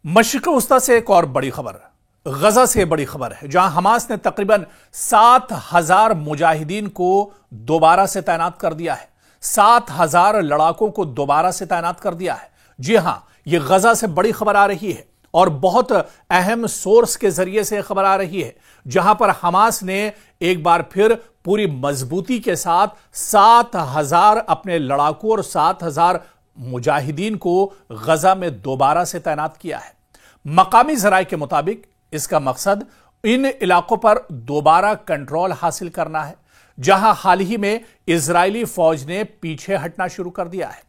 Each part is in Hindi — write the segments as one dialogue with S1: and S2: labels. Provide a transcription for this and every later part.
S1: मशरिक़ वस्ता से एक और बड़ी खबर, गजा से बड़ी खबर है, जहां हमास ने तकरीबन 7,000 मुजाहिदीन को दोबारा से तैनात कर दिया है। 7,000 लड़ाकों को दोबारा से तैनात कर दिया है। जी हां, यह गजा से बड़ी खबर आ रही है और बहुत अहम सोर्स के जरिए से खबर आ रही है, जहां पर हमास ने एक बार फिर पूरी मजबूती के साथ 7,000 अपने लड़ाकों और 7,000 मुजाहिदीन को गजा में दोबारा से तैनात किया है। मकामी जराये के मुताबिक इसका मकसद इन इलाकों पर दोबारा कंट्रोल हासिल करना है, जहां हाल ही में इजरायली फौज ने पीछे हटना शुरू कर दिया है।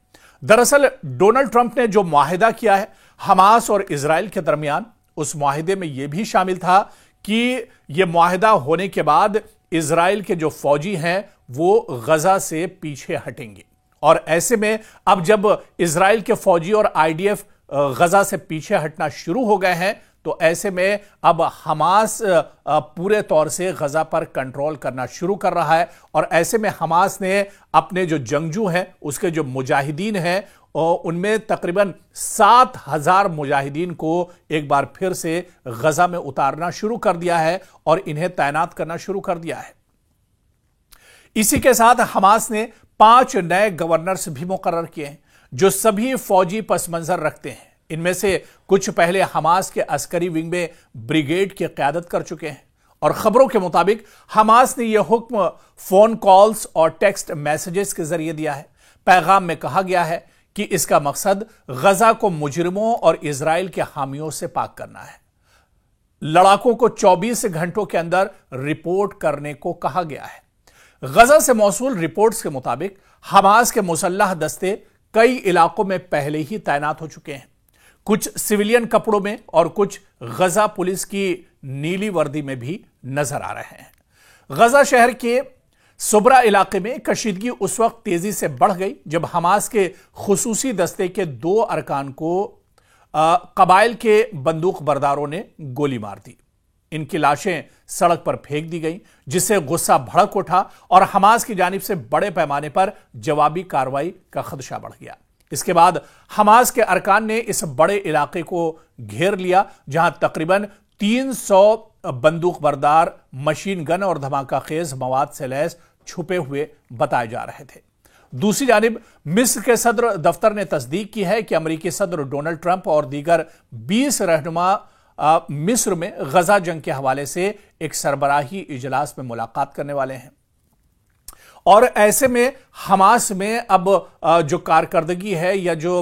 S1: दरअसल डोनाल्ड ट्रंप ने जो मुआहिदा किया है हमास और इजराइल के दरमियान, उस मुआहिदे में यह भी शामिल था कि यह मुआहिदा होने के बाद इजराइल के जो फौजी हैं वो गजा से पीछे हटेंगे। और ऐसे में अब जब इजराइल के फौजी और आईडीएफ गजा से पीछे हटना शुरू हो गए हैं, तो ऐसे में अब हमास पूरे तौर से गजा पर कंट्रोल करना शुरू कर रहा है। और ऐसे में हमास ने अपने जो जंगजू हैं, उसके जो मुजाहिदीन हैं, उनमें तकरीबन 7,000 मुजाहिदीन को एक बार फिर से गजा में उतारना शुरू कर दिया है और इन्हें तैनात करना शुरू कर दिया है। इसी के साथ हमास ने 5 नए गवर्नर्स भी मुकर्रर किए हैं, जो सभी फौजी पस मंजर रखते हैं। इनमें से कुछ पहले हमास के अस्करी विंग में ब्रिगेड की क़यादत कर चुके हैं। और खबरों के मुताबिक हमास ने यह हुक्म फोन कॉल्स और टेक्स्ट मैसेजेस के जरिए दिया है। पैगाम में कहा गया है कि इसका मकसद गजा को मुजरिमों और इजराइल के हामियों से पाक करना है। लड़ाकों को 24 घंटों के अंदर रिपोर्ट करने को कहा गया है। गजा से मौसूल रिपोर्ट्स के मुताबिक हमास के मुसल्लह दस्ते कई इलाकों में पहले ही तैनात हो चुके हैं, कुछ सिविलियन कपड़ों में और कुछ गजा पुलिस की नीली वर्दी में भी नजर आ रहे हैं। गजा शहर के सुबरा इलाके में कशीदगी उस वक्त तेजी से बढ़ गई जब हमास के खुसूसी दस्ते के 2 अरकान को कबाइल के बंदूक बरदारों ने गोली मार दी। इनकी लाशें सड़क पर फेंक दी गईं, जिससे गुस्सा भड़क उठा और हमास की जानिब से बड़े पैमाने पर जवाबी कार्रवाई का खदशा बढ़ गया। इसके बाद हमास के अरकान ने इस बड़े इलाके को घेर लिया, जहां तकरीबन 300 बंदूक बरदार, मशीन गन और धमाका खेज मवाद से लैस छुपे हुए बताए जा रहे थे। दूसरी जानिब मिस्र के सदर दफ्तर ने तस्दीक की है कि अमेरिकी सदर डोनाल्ड ट्रंप और दीगर 20 रहनुमा मिस्र में गजा जंग के हवाले से एक सरबराही इजलास में मुलाकात करने वाले हैं। और ऐसे में हमास में अब जो कारकर्दगी है या जो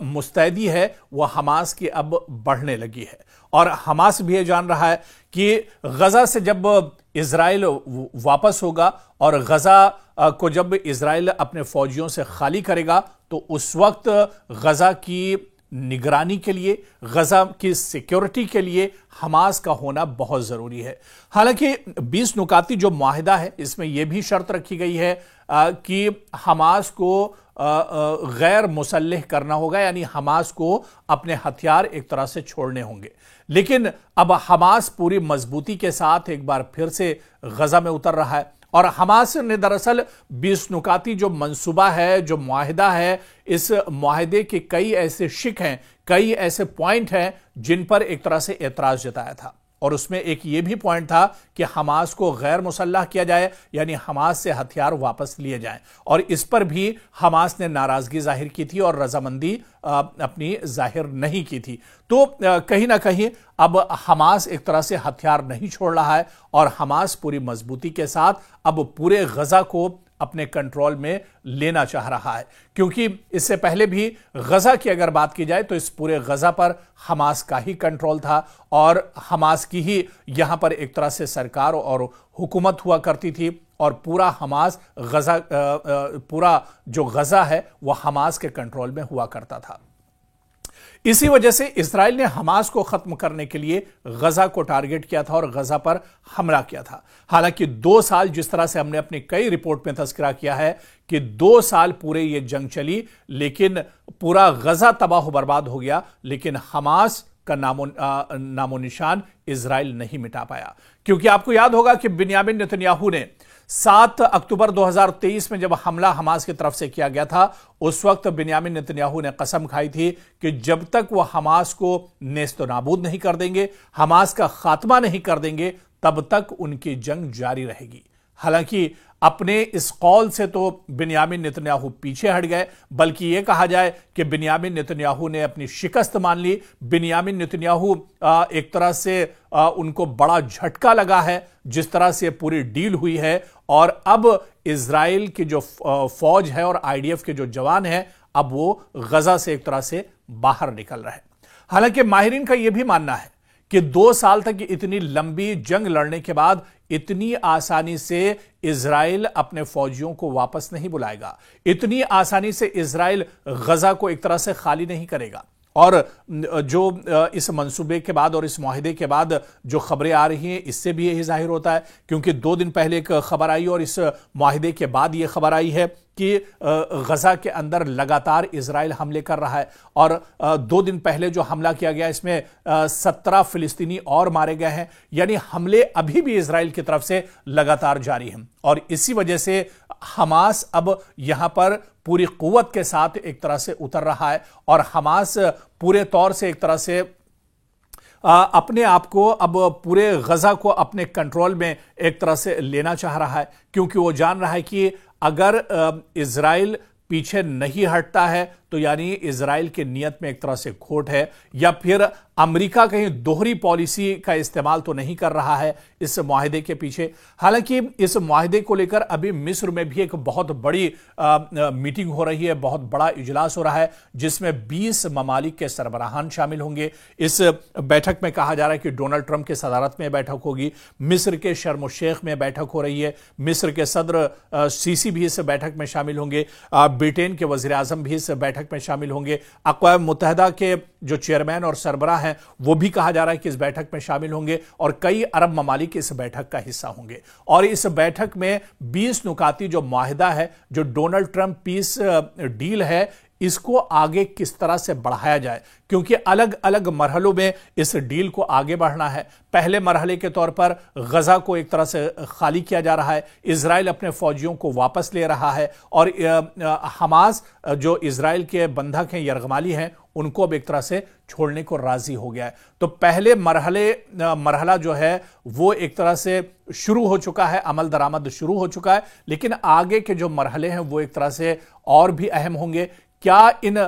S1: मुस्तैदी है वह हमास की अब बढ़ने लगी है। और हमास भी ये जान रहा है कि गजा से जब इजराइल वापस होगा और गजा को जब इजराइल अपने फौजियों से खाली करेगा, तो उस वक्त गजा की निगरानी के लिए, गजा की सिक्योरिटी के लिए हमास का होना बहुत जरूरी है। हालांकि 20 नुकाती जो मुआहिदा है, इसमें यह भी शर्त रखी गई है कि हमास को गैर मुसल्लह करना होगा, यानी हमास को अपने हथियार एक तरह से छोड़ने होंगे। लेकिन अब हमास पूरी मजबूती के साथ एक बार फिर से गजा में उतर रहा है और हमास ने दरअसल 20 नुकाती जो मंसूबा है, जो मुआहिदा है, इस मुआहिदे के कई ऐसे शिक हैं, कई ऐसे पॉइंट हैं जिन पर एक तरह से एतराज जताया था। और उसमें एक ये भी पॉइंट था कि हमास को गैर मुसल्लह किया जाए, यानी हमास से हथियार वापस लिए जाएं। और इस पर भी हमास ने नाराजगी जाहिर की थी और रजामंदी अपनी जाहिर नहीं की थी। तो कहीं ना कहीं अब हमास एक तरह से हथियार नहीं छोड़ रहा है और हमास पूरी मजबूती के साथ अब पूरे गजा को अपने कंट्रोल में लेना चाह रहा है, क्योंकि इससे पहले भी गजा की अगर बात की जाए तो इस पूरे गजा पर हमास का ही कंट्रोल था और हमास की ही यहां पर एक तरह से सरकार और हुकूमत हुआ करती थी और पूरा हमास गजा पूरा जो गजा है वह हमास के कंट्रोल में हुआ करता था। इसी वजह से इजराइल ने हमास को खत्म करने के लिए गजा को टारगेट किया था और गजा पर हमला किया था। हालांकि 2 साल, जिस तरह से हमने अपनी कई रिपोर्ट में तस्करा किया है कि 2 साल पूरे ये जंग चली, लेकिन पूरा गजा तबाह बर्बाद हो गया, लेकिन हमास का नामो निशान इजराइल नहीं मिटा पाया। क्योंकि आपको याद होगा कि बिन्यामिन नेतन्याहू ने 7 अक्टूबर 2023 में जब हमला हमास की तरफ से किया गया था, उस वक्त बिन्यामिन नेतन्याहू ने कसम खाई थी कि जब तक वह हमास को नेस्तो नाबूद नहीं कर देंगे, हमास का खात्मा नहीं कर देंगे, तब तक उनकी जंग जारी रहेगी। हालांकि अपने इस कौल से तो बिन्यामिन नेतन्याहू पीछे हट गए, बल्कि यह कहा जाए कि बिन्यामिन नेतन्याहू ने अपनी शिकस्त मान ली। बिन्यामिन नेतन्याहू एक तरह से उनको बड़ा झटका लगा है जिस तरह से पूरी डील हुई है, और अब इजराइल की जो फौज है और आईडीएफ के जो जवान हैं, अब वो गजा से एक तरह से बाहर निकल रहे हैं। हालांकि माहिरीन का यह भी मानना है कि 2 साल तक इतनी लंबी जंग लड़ने के बाद इतनी आसानी से इजराइल अपने फौजियों को वापस नहीं बुलाएगा, इतनी आसानी से इजराइल गजा को एक तरह से खाली नहीं करेगा। और जो इस मंसूबे के बाद और इस मुआहिदे के बाद जो खबरें आ रही हैं, इससे भी यही जाहिर होता है, क्योंकि 2 दिन पहले एक खबर आई और इस मुआहिदे के बाद यह खबर आई है कि गजा के अंदर लगातार इजराइल हमले कर रहा है। और 2 दिन पहले जो हमला किया गया, इसमें 17 फिलिस्तीनी और मारे गए हैं। यानी हमले अभी भी इजराइल की तरफ से लगातार जारी हैं, और इसी वजह से हमास अब यहां पर पूरी कुव्वत के साथ एक तरह से उतर रहा है, और हमास पूरे तौर से एक तरह से अपने आप को अब पूरे गजा को अपने कंट्रोल में एक तरह से लेना चाह रहा है, क्योंकि वो जान रहा है कि अगर इजराइल पीछे नहीं हटता है तो यानी इजराइल के नियत में एक तरह से खोट है, या फिर अमेरिका कहीं दोहरी पॉलिसी का इस्तेमाल तो नहीं कर रहा है इस मुआहिदे के पीछे। हालांकि इस मुआहिदे को लेकर अभी मिस्र में भी एक बहुत बड़ी मीटिंग हो रही है, बहुत बड़ा इजलास हो रहा है, जिसमें 20 ममालिक के सरबराहान शामिल होंगे। इस बैठक में कहा जा रहा है कि डोनाल्ड ट्रंप की सदारत में बैठक होगी, मिस्र के शर्म शेख में बैठक हो रही है, मिस्र के सदर सीसी भी इस बैठक में शामिल होंगे, ब्रिटेन के वजीर आजम भी इस बैठक में शामिल होंगे, अक़वाम मुत्तहिदा के जो चेयरमैन और सरबराह हैं वो भी कहा जा रहा है कि इस बैठक में शामिल होंगे, और कई अरब ममालिक इस बैठक का हिस्सा होंगे। और इस बैठक में 20 नुकाती जो मुआहिदा है, जो डोनाल्ड ट्रंप पीस डील है, इसको आगे किस तरह से बढ़ाया जाए, क्योंकि अलग अलग मरहलों में इस डील को आगे बढ़ना है। पहले मरहले के तौर पर गजा को एक तरह से खाली किया जा रहा है, इजराइल अपने फौजियों को वापस ले रहा है, और हमास जो इजराइल के बंधक हैं, यरगमाली हैं, उनको अब एक तरह से छोड़ने को राजी हो गया है। तो पहले मरहला जो है वो एक तरह से शुरू हो चुका है, अमल दरामद शुरू हो चुका है, लेकिन आगे के जो मरहले हैं वो एक तरह से और भी अहम होंगे। क्या इन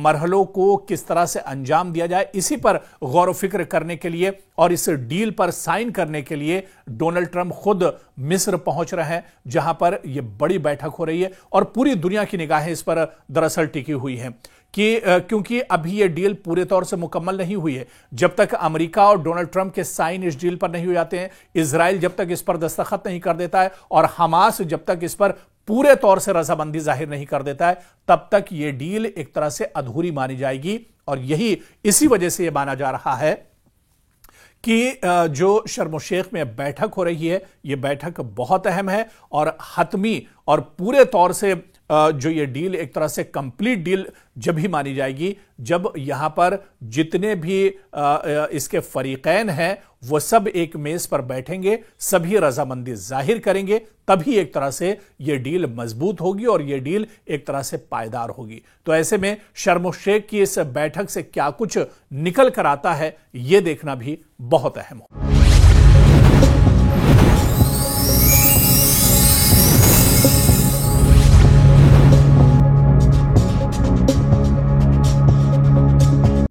S1: मरहलों को किस तरह से अंजाम दिया जाए, इसी पर गौर व फिक्र करने के लिए और इस डील पर साइन करने के लिए डोनाल्ड ट्रंप खुद मिस्र पहुंच रहे हैं, जहां पर यह बड़ी बैठक हो रही है, और पूरी दुनिया की निगाहें इस पर दरअसल टिकी हुई हैं कि क्योंकि अभी यह डील पूरे तौर से मुकम्मल नहीं हुई है। जब तक अमेरिका और डोनाल्ड ट्रंप के साइन इस डील पर नहीं हो जाते हैं, इजराइल जब तक इस पर दस्तखत नहीं कर देता है, और हमास जब तक इस पर पूरे तौर से रजामंदी जाहिर नहीं कर देता है, तब तक यह डील एक तरह से अधूरी मानी जाएगी। और इसी वजह से यह माना जा रहा है कि जो शर्म शेख में बैठक हो रही है, यह बैठक बहुत अहम है, और हतमी और पूरे तौर से जो ये डील एक तरह से कंप्लीट डील जब ही मानी जाएगी, जब यहां पर जितने भी इसके फरीकैन हैं वो सब एक मेज पर बैठेंगे, सभी रजामंदी जाहिर करेंगे, तभी एक तरह से ये डील मजबूत होगी और ये डील एक तरह से पायदार होगी। तो ऐसे में शर्म शेख की इस बैठक से क्या कुछ निकल कर आता है, यह देखना भी बहुत अहम होगा।